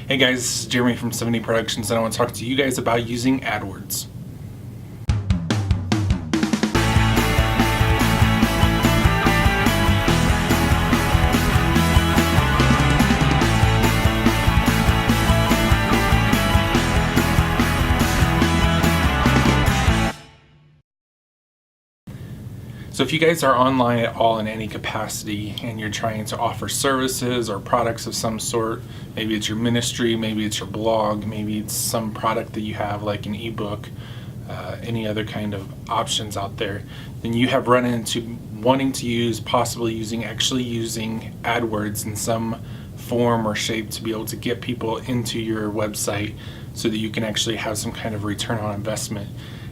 Hey guys, this is Jeremy from 70 Productions, and I want to talk to you guys about using Adwords. So if you guys are online at all in any capacity and you're trying to offer services or products of some sort, maybe it's your ministry, maybe it's your blog, maybe it's some product that you have like an ebook, any other kind of options out there, then you have run into wanting to use, possibly actually using AdWords in some form or shape to be able to get people into your website so that you can actually have some kind of return on investment.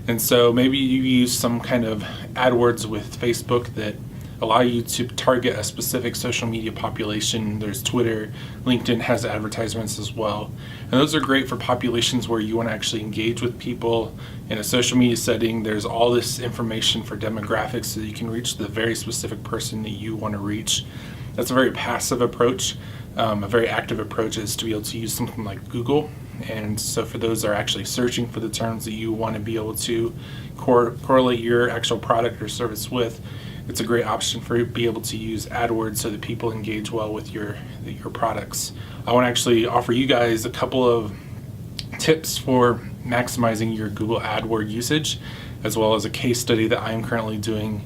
And so maybe you use some kind of AdWords with Facebook that allow you to target a specific social media population. There's Twitter, LinkedIn has advertisements as well. And those are great for populations where you want to actually engage with people in a social media setting. There's all this information for demographics so that you can reach the very specific person that you want to reach. That's a very passive approach. A very active approach is to be able to use something like Google. And so for those that are actually searching for the terms that you want to be able to correlate your actual product or service with, it's a great option for you to be able to use AdWords so that people engage well with your products. I want to actually offer you guys a couple of tips for maximizing your Google AdWords usage, as well as a case study that I am currently doing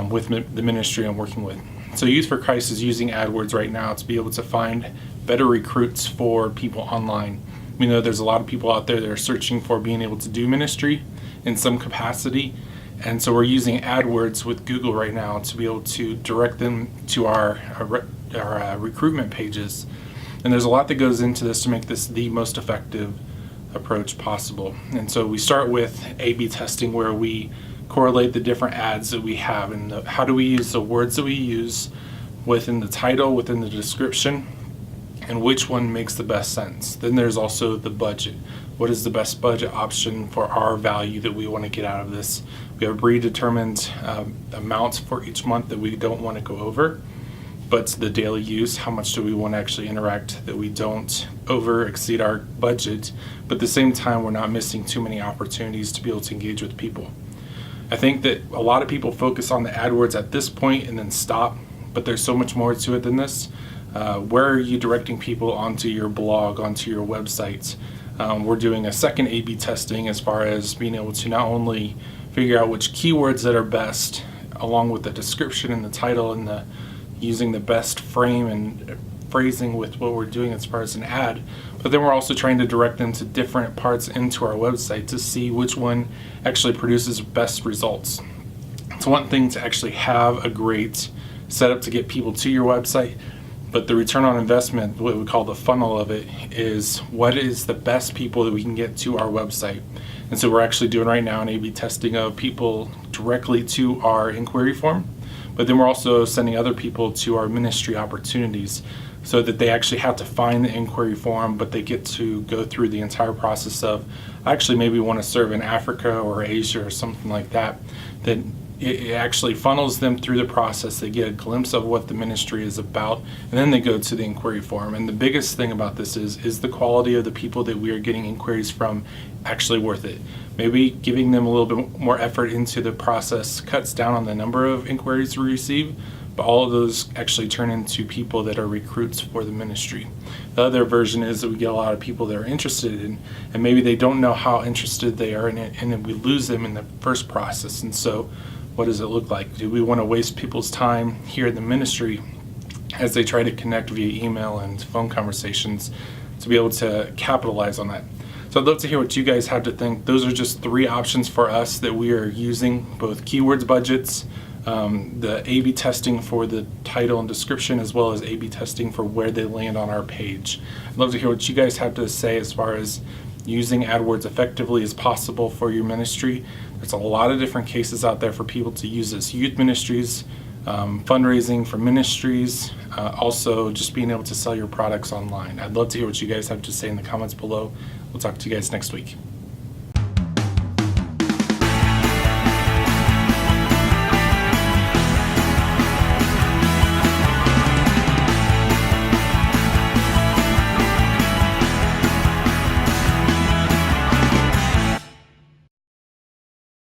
with the ministry I'm working with. So Youth for Christ is using AdWords right now to be able to find better recruits for people online. We know there's a lot of people out there that are searching for being able to do ministry in some capacity, and so we're using AdWords with Google right now to be able to direct them to our recruitment pages. And there's a lot that goes into this to make this the most effective approach possible. And so we start with A/B testing, where we correlate the different ads that we have and how do we use the words that we use within the title, within the description, and which one makes the best sense. Then there's also the budget. What is the best budget option for our value that we want to get out of this? We have predetermined amounts for each month that we don't want to go over, but the daily use, how much do we want to actually interact that we don't over exceed our budget, but at the same time we're not missing too many opportunities to be able to engage with people. I think that a lot of people focus on the AdWords at this point and then stop, but there's so much more to it than this. Where are you directing people onto your blog, onto your website? We're doing a second A/B testing as far as being able to not only figure out which keywords that are best, along with the description and the title and using the best frame and phrasing with what we're doing as far as an ad, but then we're also trying to direct them to different parts into our website to see which one actually produces best results. It's one thing to actually have a great setup to get people to your website, but the return on investment, what we call the funnel of it, is what is the best people that we can get to our website. And so we're actually doing right now an A/B testing of people directly to our inquiry form, but then we're also sending other people to our ministry opportunities so that they actually have to find the inquiry form, but they get to go through the entire process of, actually maybe want to serve in Africa or Asia or something like that, that it actually funnels them through the process. They get a glimpse of what the ministry is about, and then they go to the inquiry form. And the biggest thing about this is the quality of the people that we are getting inquiries from actually worth it? Maybe giving them a little bit more effort into the process cuts down on the number of inquiries we receive, but all of those actually turn into people that are recruits for the ministry. The other version is that we get a lot of people that are interested in, and maybe they don't know how interested they are in it, and then we lose them in the first process. And so what does it look like? Do we want to waste people's time here in the ministry as they try to connect via email and phone conversations to be able to capitalize on that? So I'd love to hear what you guys have to think. Those are just 3 options for us that we are using, both keywords budgets, the A/B testing for the title and description, as well as A/B testing for where they land on our page. I'd love to hear what you guys have to say as far as using AdWords effectively as possible for your ministry. There's a lot of different cases out there for people to use this. Youth ministries, fundraising for ministries, also just being able to sell your products online. I'd love to hear what you guys have to say in the comments below. We'll talk to you guys next week.